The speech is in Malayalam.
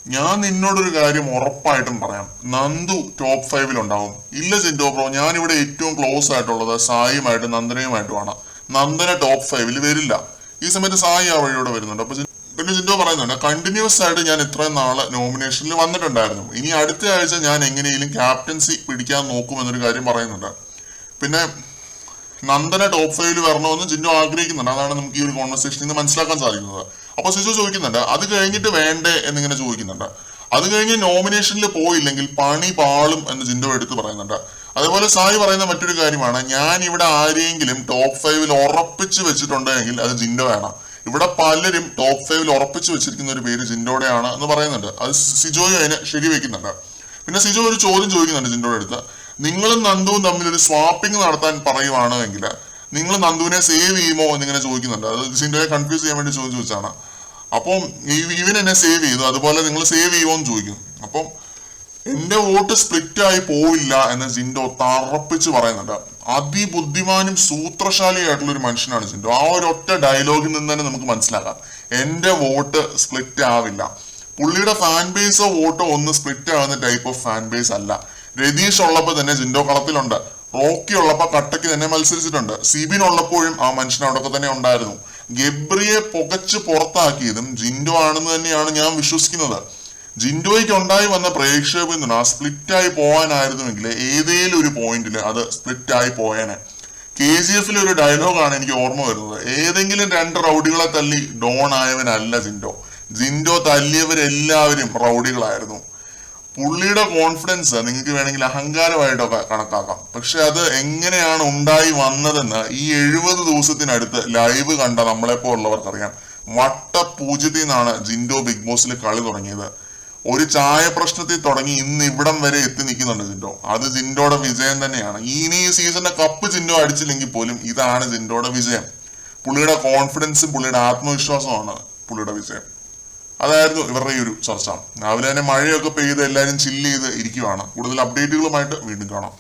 ഞാൻ നിന്നോടൊരു കാര്യം ഉറപ്പായിട്ടും പറയാം. നന്ദു ടോപ്പ് 5 ഉണ്ടാവും. ഇല്ല ജിൻഡോ ബ്രോ, ഞാൻ ഇവിടെ ഏറ്റവും ക്ലോസ് ആയിട്ടുള്ളത് സായിയുമായിട്ടും നന്ദനയുമായിട്ടുമാണ്. നന്ദന ടോപ്പ് 5 വരില്ല. ഈ സമയത്ത് സായി ആ വഴിയോടെ വരുന്നുണ്ട്. അപ്പൊ പിന്നെ ജിൻഡോ പറയുന്നുണ്ട്, കണ്ടിന്യൂസ് ആയിട്ട് ഞാൻ ഇത്രയും നാള് നോമിനേഷനിൽ വന്നിട്ടുണ്ടായിരുന്നു. ഇനി അടുത്ത ആഴ്ച ഞാൻ എങ്ങനെയും ക്യാപ്റ്റൻസി പിടിക്കാൻ നോക്കുമെന്നൊരു കാര്യം പറയുന്നുണ്ട്. പിന്നെ നന്ദന ടോപ്പ് 5 വരണമെന്ന് ജിൻഡോ ആഗ്രഹിക്കുന്നുണ്ട്. അതാണ് നമുക്ക് ഈ ഒരു കോൺവെർസേഷനിൽ നിന്ന് മനസ്സിലാക്കാൻ സാധിക്കുന്നത്. അപ്പൊ സിജു ചോദിക്കുന്നുണ്ട്, അത് കഴിഞ്ഞിട്ട് വേണ്ടേ എന്നിങ്ങനെ ചോദിക്കുന്നുണ്ട്. അത് കഴിഞ്ഞ് നോമിനേഷനിൽ പോയില്ലെങ്കിൽ പണി പാളും എന്ന് ജിൻഡോ എടുത്ത് പറയുന്നുണ്ട്. അതേപോലെ സായി പറയുന്ന മറ്റൊരു കാര്യമാണ്, ഞാൻ ഇവിടെ ആരെയെങ്കിലും ടോപ്പ് 5 ഉറപ്പിച്ച് വെച്ചിട്ടുണ്ടെങ്കിൽ അത് ജിൻഡോ ആണ്. ഇവിടെ പലരും ടോപ്പ് 5 ഉറപ്പിച്ച് വെച്ചിരിക്കുന്ന ഒരു പേര് ജിൻഡോയുടെയാണ് എന്ന് പറയുന്നുണ്ട്. അത് സിജോയും അതിനെ ശരിവെക്കുന്നുണ്ട്. പിന്നെ സിജോ ഒരു ചോദ്യം ചോദിക്കുന്നുണ്ട് ജിൻഡോയുടെ അടുത്ത്, നിങ്ങളും നന്ദുവും തമ്മിൽ ഒരു സ്വാപ്പിംഗ് നടത്താൻ പറയുവാണെങ്കിൽ നിങ്ങൾ നന്ദുവിനെ സേവ് ചെയ്യുമോ എന്നിങ്ങനെ ചോദിക്കുന്നുണ്ട്. അത് ജിൻഡോയെ കൺഫ്യൂസ് ചെയ്യാൻ വേണ്ടി ചോദിച്ചാണ്. അപ്പം ഇവൻ എന്നെ സേവ് ചെയ്തു, അതുപോലെ നിങ്ങൾ സേവ് ചെയ്യുമോ എന്ന് ചോദിക്കും. അപ്പം എന്റെ വോട്ട് സ്പ്ലിറ്റ് ആയി പോവില്ല എന്ന് ജിൻഡോ തറപ്പിച്ച് പറയുന്നുണ്ട്. അതിബുദ്ധിമാനും സൂത്രശാലിയായിട്ടുള്ള ഒരു മനുഷ്യനാണ് ജിൻഡോ. ആ ഒരു ഒറ്റ ഡയലോഗിൽ നിന്ന് തന്നെ നമുക്ക് മനസ്സിലാക്കാം എന്റെ വോട്ട് സ്പ്ലിറ്റ് ആവില്ല. പുള്ളിയുടെ ഫാൻ ബേസോ വോട്ടോ ഒന്ന് സ്പ്ലിറ്റ് ആവുന്ന ടൈപ്പ് ഓഫ് ഫാൻ ബേസ് അല്ല. രതീഷ് ഉള്ളപ്പോ തന്നെ ജിൻഡോ കളത്തിലുണ്ട്. റോക്കി ഉള്ളപ്പോ കട്ടയ്ക്ക് തന്നെ മത്സരിച്ചിട്ടുണ്ട്. സിബിൻ ഉള്ളപ്പോഴും ആ മനുഷ്യൻ അവിടെ തന്നെ ഉണ്ടായിരുന്നു. ഗബ്രിയെ പുകച്ച് പുറത്താക്കിയതും ജിൻഡോ ആണെന്ന് തന്നെയാണ് ഞാൻ വിശ്വസിക്കുന്നത്. ജിൻഡോയ്ക്ക് ഉണ്ടായി വന്ന പ്രേക്ഷക പിന്തുണ സ്പ്ലിറ്റ് ആയി പോകാനായിരുന്നുവെങ്കിൽ ഏതേലും ഒരു പോയിന്റിൽ അത് സ്പ്ലിറ്റ് ആയി പോയേനെ. KGF ഒരു ഡയലോഗാണ് എനിക്ക് ഓർമ്മ വരുന്നത്, ഏതെങ്കിലും 2 റൗഡികളെ തല്ലി ഡോൺ ആയവനല്ല ജിൻഡോ. ജിൻഡോ തല്ലിയവരെല്ലാവരും റൗഡികളായിരുന്നു. പുള്ളിയുടെ കോൺഫിഡൻസ് നിങ്ങൾക്ക് വേണമെങ്കിൽ അഹങ്കാരമായിട്ടൊക്കെ കണക്കാക്കാം. പക്ഷെ അത് എങ്ങനെയാണ് ഉണ്ടായി വന്നതെന്ന് ഈ 70 ദിവസത്തിനടുത്ത് ലൈവ് കണ്ട നമ്മളെപ്പോലുള്ളവർക്കറിയാം. വട്ടപൂജ്യത്തിൽ നിന്നാണ് ജിൻഡോ ബിഗ് ബോസിൽ കളി തുടങ്ങിയത്. ഒരു ചായ പ്രശ്നത്തിൽ തുടങ്ങി ഇന്ന് ഇവിടം വരെ എത്തി നിൽക്കുന്നുണ്ട് ജിൻഡോ. അത് ജിൻഡോയുടെ വിജയം തന്നെയാണ്. ഇനി ഈ സീസണിന്റെ കപ്പ് ജിൻഡോ അടിച്ചില്ലെങ്കിൽ പോലും ഇതാണ് ജിൻഡോയുടെ വിജയം. പുള്ളിയുടെ കോൺഫിഡൻസും പുള്ളിയുടെ ആത്മവിശ്വാസമാണ് പുള്ളിയുടെ വിജയം. അതായിരുന്നു ഇവരുടെ ഈ ഒരു ചർച്ച. രാവിലെ തന്നെ മഴയൊക്കെ പെയ്ത് എല്ലാവരും ചില്ല് ചെയ്ത് ഇരിക്കുവാണ്. കൂടുതൽ അപ്ഡേറ്റുകളുമായിട്ട് വീണ്ടും കാണാം.